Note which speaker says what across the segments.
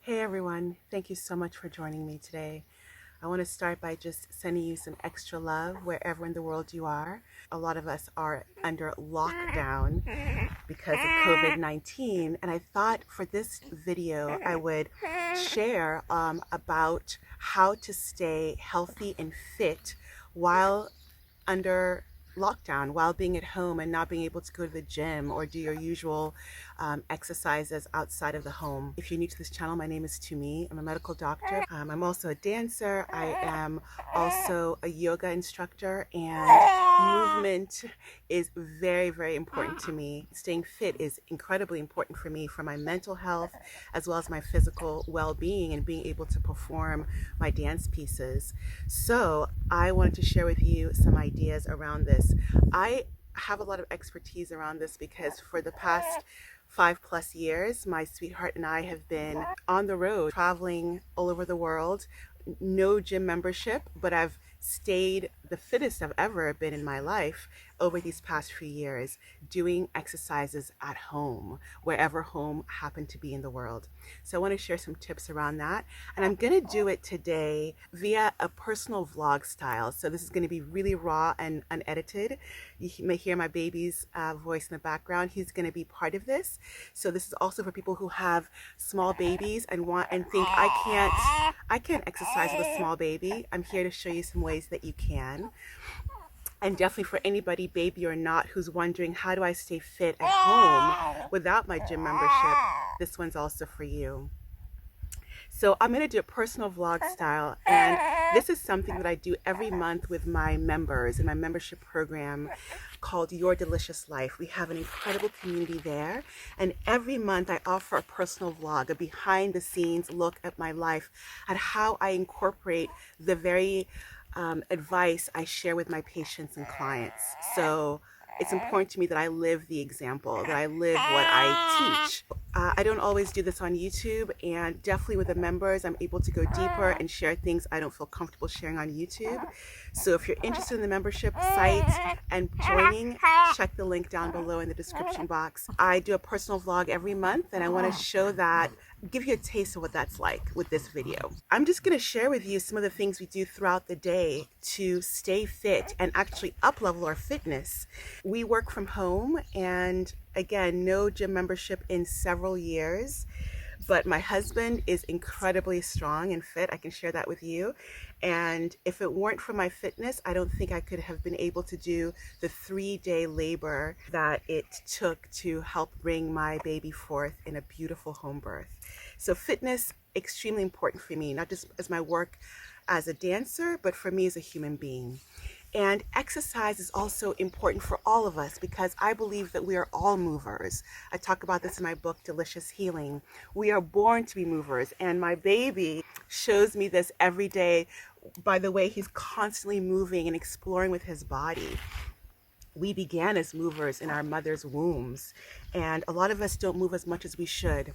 Speaker 1: Hey everyone, thank you so much for joining me today. I want to start by just sending you some extra love wherever in the world you are. A lot of us are under lockdown because of COVID-19, and I thought for this video I would share about how to stay healthy and fit while under lockdown, while being at home and not being able to go to the gym or do your usual exercises outside of the home. If you're new to this channel, my name is Tumi. I'm a medical doctor. I'm also a dancer. I am also a yoga instructor, and movement is very, very important to me. Staying fit is incredibly important for me, for my mental health as well as my physical well-being and being able to perform my dance pieces. So I wanted to share with you some ideas around this. I have a lot of expertise around this because for the past 5+ years, my sweetheart and I have been on the road, traveling all over the world. No gym membership, but I've stayed the fittest I've ever been in my life over these past few years, doing exercises at home, wherever home happened to be in the world. So I want to share some tips around that. And I'm going to do it today via a personal vlog style. So this is going to be really raw and unedited. You may hear my baby's voice in the background. He's going to be part of this. So this is also for people who have small babies and think I can't exercise with a small baby. I'm here to show you some ways that you can. And definitely for anybody, baby or not, who's wondering, how do I stay fit at home without my gym membership? This one's also for you. So I'm going to do a personal vlog style, and this is something that I do every month with my members in my membership program called Your Delicious Life. We have an incredible community there, and every month I offer a personal vlog, a behind the scenes look at my life, at how I incorporate the very advice I share with my patients and clients. So it's important to me that I live the example, that I live what I teach. I don't always do this on YouTube, and definitely with the members, I'm able to go deeper and share things I don't feel comfortable sharing on YouTube. So if you're interested in the membership site and joining, check the link down below in the description box. I do a personal vlog every month, and I want to show that, give you a taste of what that's like with this video. I'm just going to share with you some of the things we do throughout the day to stay fit and actually up-level our fitness. We work from home, and again, no gym membership in several years, but my husband is incredibly strong and fit. I can share that with you. And if it weren't for my fitness, I don't think I could have been able to do the 3-day labor that it took to help bring my baby forth in a beautiful home birth. So fitness, extremely important for me, not just as my work as a dancer, but for me as a human being. And exercise is also important for all of us because I believe that we are all movers. I talk about this in my book, Delicious Healing. We are born to be movers, and my baby shows me this every day by the way he's constantly moving and exploring with his body. We began as movers in our mother's wombs, and a lot of us don't move as much as we should.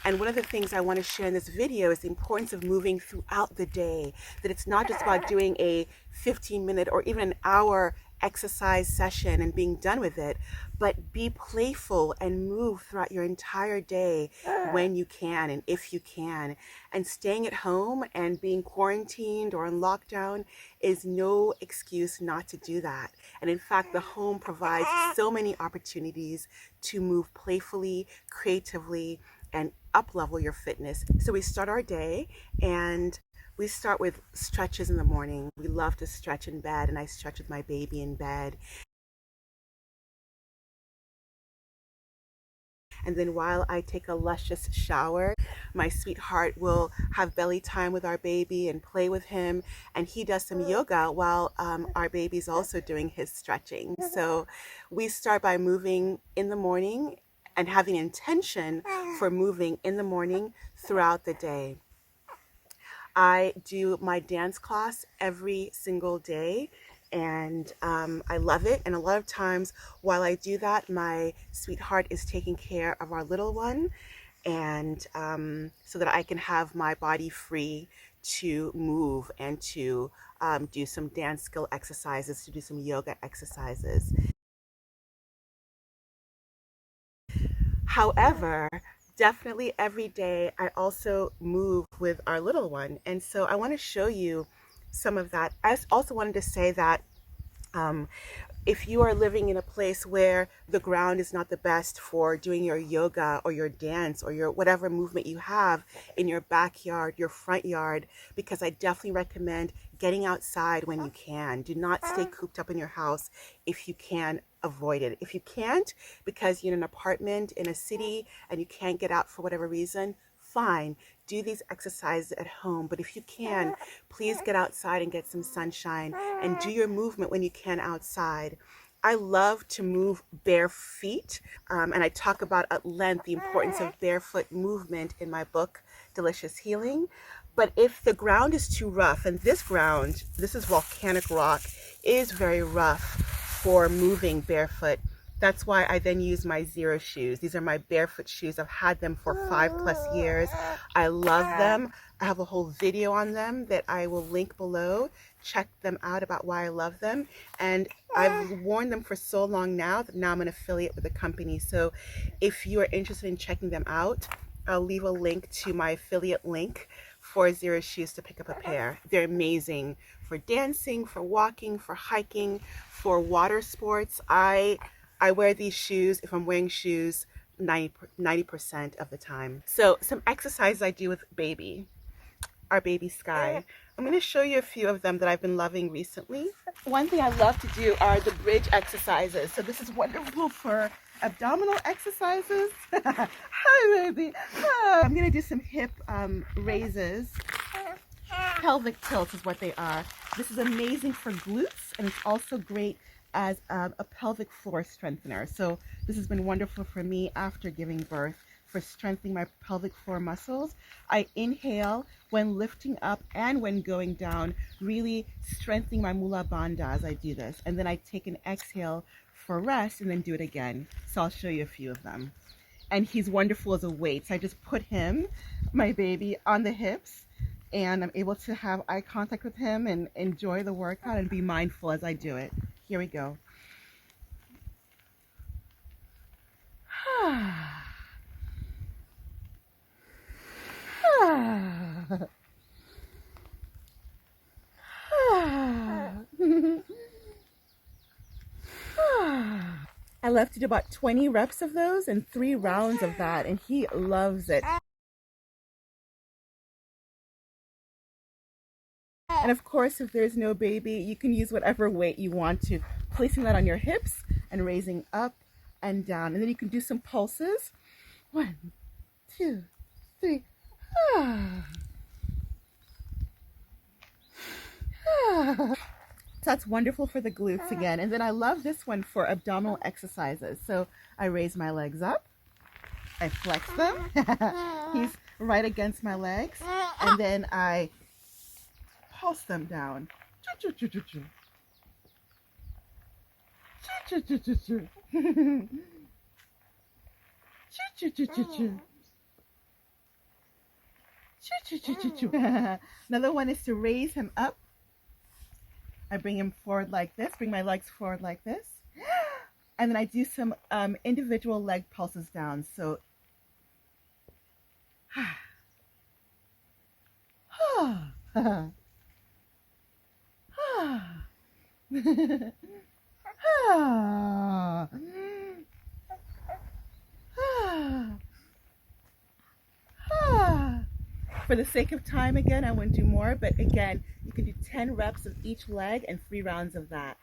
Speaker 1: And one of the things I want to share in this video is the importance of moving throughout the day, that it's not just about doing a 15-minute or even an hour exercise session and being done with it, but be playful and move throughout your entire day when you can and if you can. And staying at home and being quarantined or in lockdown is no excuse not to do that. And in fact, the home provides so many opportunities to move playfully, creatively, and up-level your fitness. So we start our day, and we start with stretches in the morning. We love to stretch in bed, and I stretch with my baby in bed. And then while I take a luscious shower, my sweetheart will have belly time with our baby and play with him. And he does some yoga while our baby's also doing his stretching. So we start by moving in the morning and having intention for moving in the morning throughout the day. I do my dance class every single day, and I love it. And a lot of times while I do that, my sweetheart is taking care of our little one, and so that I can have my body free to move and to do some dance skill exercises, to do some yoga exercises. However, definitely every day I also move with our little one. And so I want to show you some of that. I also wanted to say that um, if you are living in a place where the ground is not the best for doing your yoga or your dance or your whatever movement you have in your backyard, your front yard, because I definitely recommend getting outside when you can. Do not stay cooped up in your house if you can avoid it. If you can't, because you're in an apartment in a city and you can't get out for whatever reason, fine. Do these exercises at home. But if you can, please get outside and get some sunshine and do your movement when you can outside. I love to move bare feet, and I talk about at length the importance of barefoot movement in my book, Delicious Healing. But if the ground is too rough, and this ground, this is volcanic rock, is very rough for moving barefoot, that's why I then use my Zero shoes. These are my barefoot shoes. I've had them for 5+ years. I love them. I have a whole video on them that I will link below. Check them out about why I love them. And I've worn them for so long now that now I'm an affiliate with the company. So if you are interested in checking them out, I'll leave a link to my affiliate link for Zero shoes to pick up a pair. They're amazing for dancing, for walking, for hiking, for water sports. I wear these shoes if I'm wearing shoes 90% of the time. So some exercises I do with baby, our baby Sky. I'm going to show you a few of them that I've been loving recently. One thing I love to do are the bridge exercises. So this is wonderful for abdominal exercises. Hi, baby. Hi. I'm going to do some hip raises. Pelvic tilts is what they are. This is amazing for glutes, and it's also great as a pelvic floor strengthener. So this has been wonderful for me after giving birth for strengthening my pelvic floor muscles. I inhale when lifting up and when going down, really strengthening my mula bandha as I do this. And then I take an exhale for rest and then do it again. So I'll show you a few of them. And he's wonderful as a weight. So I just put him, my baby, on the hips, and I'm able to have eye contact with him and enjoy the workout and be mindful as I do it. Here we go. I love to do about 20 reps of those and 3 rounds of that, and he loves it. And of course, if there's no baby, you can use whatever weight you want to, placing that on your hips and raising up and down. And then you can do some pulses. 1, 2, 3. So that's wonderful for the glutes again. And then I love this one for abdominal exercises. So I raise my legs up, I flex them. He's right against my legs. And then I pulse them down. Another one is to raise him up. I bring him forward like this, bring my legs forward like this. And then I do some individual leg pulses down. So, for the sake of time, again, I wouldn't do more, but again, you can do 10 reps of each leg and 3 rounds of that.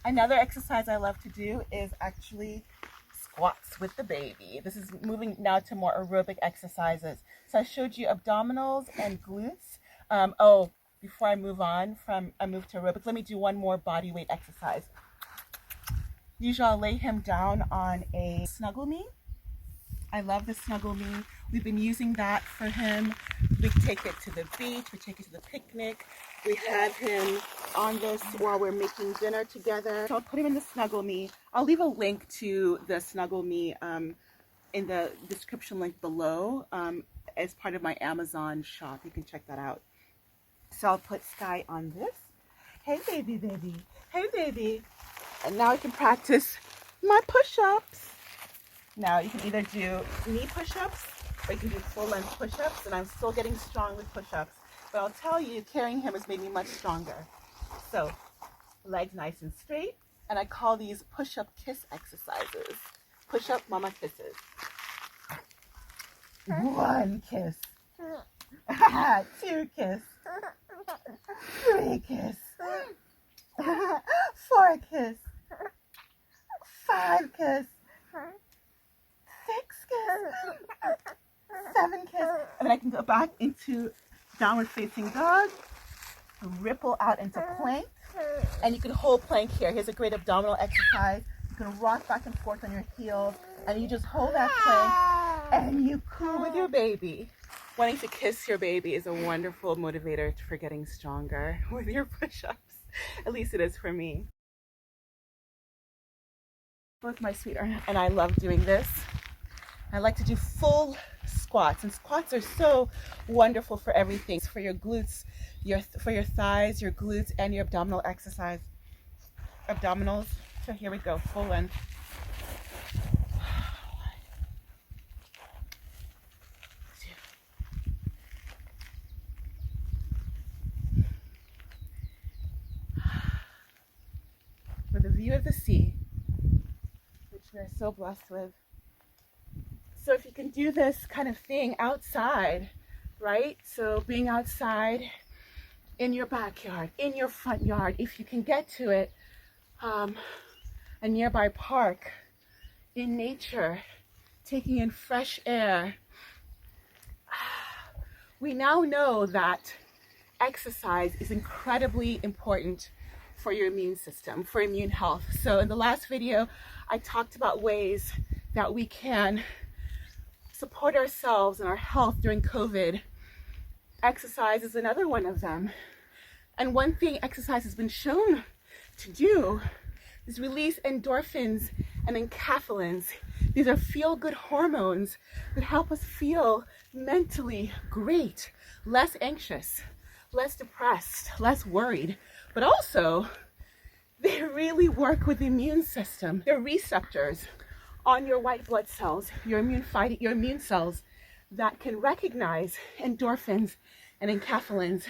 Speaker 1: Another exercise I love to do is actually squats with the baby. This is moving now to more aerobic exercises. So I showed you abdominals and glutes. Before I move on I move to aerobics, let me do one more body weight exercise. Usually I'll lay him down on a Snuggle Me. I love the Snuggle Me. We've been using that for him. We take it to the beach, we take it to the picnic. We have him on this while we're making dinner together. So I'll put him in the Snuggle Me. I'll leave a link to the Snuggle Me in the description link below as part of my Amazon shop. You can check that out. So I'll put Sky on this. Hey, baby, baby. Hey, baby. And now I can practice my push-ups. Now you can either do knee push-ups or you can do full-length push-ups, and I'm still getting strong with push-ups. But I'll tell you, carrying him has made me much stronger. So, legs nice and straight, and I call these push-up kiss exercises. Push-up mama kisses. One kiss. Two kiss. Three kiss. Four kiss. Five kiss. Six kiss. Seven kiss. And then I can go back into downward facing dog, ripple out into plank, and you can hold plank here. Here's a great abdominal exercise. You can rock back and forth on your heels, and you just hold that plank and you coo with your baby. Wanting to kiss your baby is a wonderful motivator for getting stronger with your push-ups. At least it is for me. Both my sweetheart and I love doing this. I like to do full squats, and squats are so wonderful for everything. It's for your glutes, for your thighs, your glutes, and your abdominal exercise. Abdominals. So here we go, full length. With a view of the sea, which we're so blessed with. So if you can do this kind of thing outside, right? So being outside in your backyard, in your front yard, if you can get to it, a nearby park, in nature, taking in fresh air. We now know that exercise is incredibly important for your immune system, for immune health. So in the last video, I talked about ways that we can support ourselves and our health during COVID. Exercise is another one of them. And one thing exercise has been shown to do is release endorphins and enkephalins. These are feel-good hormones that help us feel mentally great, less anxious, less depressed, less worried, but also they really work with the immune system. They're receptors on your white blood cells, your immune cells that can recognize endorphins and enkephalins.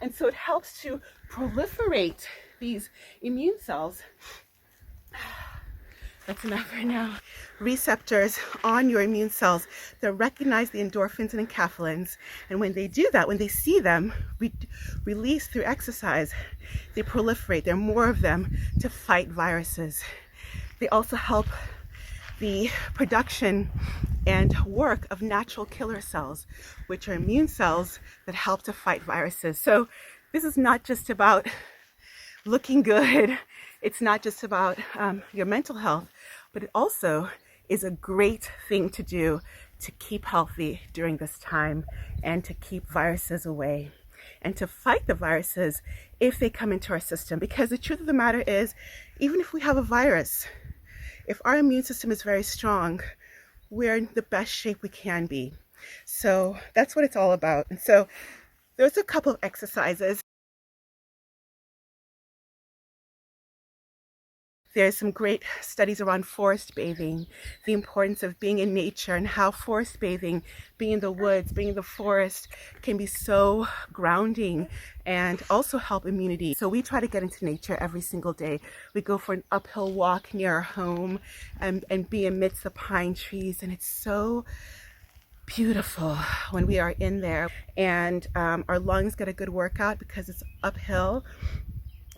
Speaker 1: And so it helps to proliferate these immune cells. That's enough right now. Receptors on your immune cells that recognize the endorphins and enkephalins. And when they do that, when they see them released through exercise, they proliferate. There are more of them to fight viruses. They also help the production and work of natural killer cells, which are immune cells that help to fight viruses. So this is not just about looking good. It's not just about your mental health, but it also is a great thing to do to keep healthy during this time and to keep viruses away and to fight the viruses if they come into our system. Because the truth of the matter is, even if we have a virus, if our immune system is very strong, we're in the best shape we can be. So that's what it's all about. And so there's a couple of exercises. There's some great studies around forest bathing, the importance of being in nature and how forest bathing, being in the woods, being in the forest can be so grounding and also help immunity. So we try to get into nature every single day. We go for an uphill walk near our home and be amidst the pine trees, and it's so beautiful when we are in there, and our lungs get a good workout because it's uphill.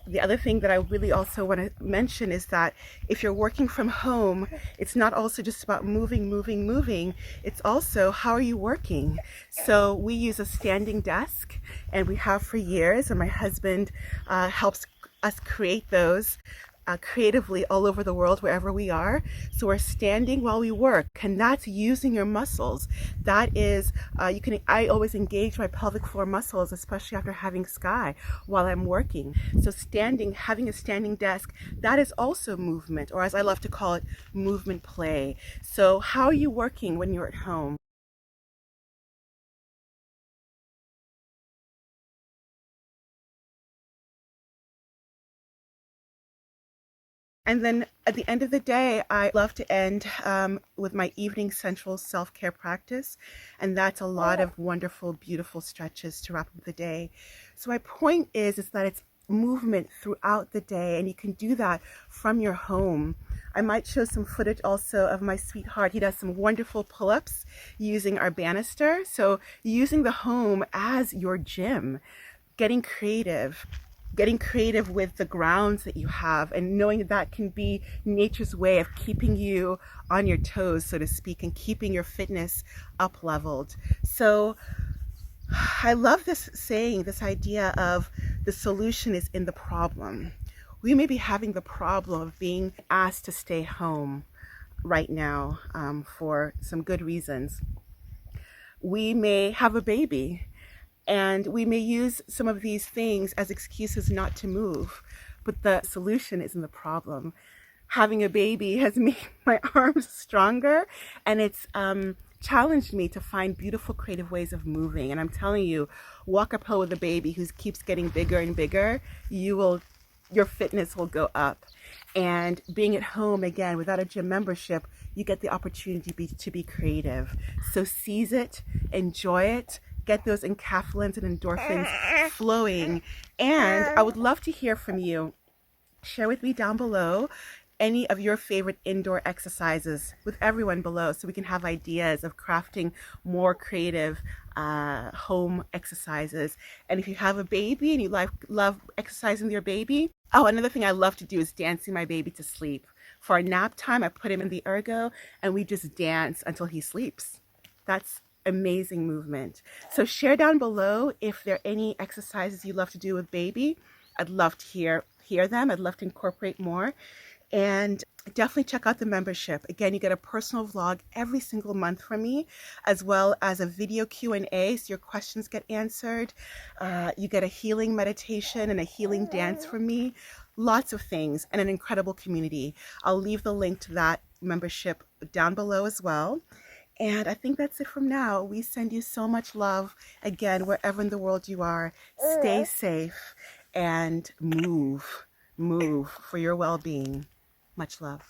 Speaker 1: The other thing that I really also want to mention is that if you're working from home, it's not also just about moving. It's also, how are you working? So we use a standing desk, and we have for years, and my husband helps us create those creatively all over the world, wherever we are. So we're standing while we work, and that's using your muscles. That is, I always engage my pelvic floor muscles, especially after having Sky, while I'm working. So standing, having a standing desk, that is also movement, or as I love to call it, movement play. So how are you working when you're at home? And then at the end of the day, I love to end with my evening central self-care practice. And that's a lot of wonderful, beautiful stretches to wrap up the day. So my point is that it's movement throughout the day, and you can do that from your home. I might show some footage also of my sweetheart. He does some wonderful pull-ups using our banister. So using the home as your gym, getting creative with the grounds that you have, and knowing that that can be nature's way of keeping you on your toes, so to speak, and keeping your fitness up leveled. So I love this saying, this idea of the solution is in the problem. We may be having the problem of being asked to stay home right now for some good reasons. We may have a baby, and we may use some of these things as excuses not to move, but the solution isn't the problem. Having a baby has made my arms stronger, and it's challenged me to find beautiful, creative ways of moving. And I'm telling you, walk uphill with a baby who keeps getting bigger and bigger, your fitness will go up. And being at home, again, without a gym membership, you get the opportunity to be creative. So seize it, enjoy it, get those encapsulants and endorphins flowing. And I would love to hear from you. Share with me down below any of your favorite indoor exercises with everyone below, so we can have ideas of crafting more creative home exercises. And if you have a baby and you love exercising with your baby, oh, another thing I love to do is dancing my baby to sleep. For our nap time, I put him in the ergo and we just dance until he sleeps. That's amazing movement. So share down below if there are any exercises you love to do with baby. I'd love to hear them. I'd love to incorporate more. And definitely check out the membership. Again, you get a personal vlog every single month from me, as well as a video Q&A, so your questions get answered. You get a healing meditation and a healing dance from me. Lots of things, and an incredible community. I'll leave the link to that membership down below as well. And I think that's it from now. We send you so much love. Again, wherever in the world you are, stay safe and move for your well-being. Much love.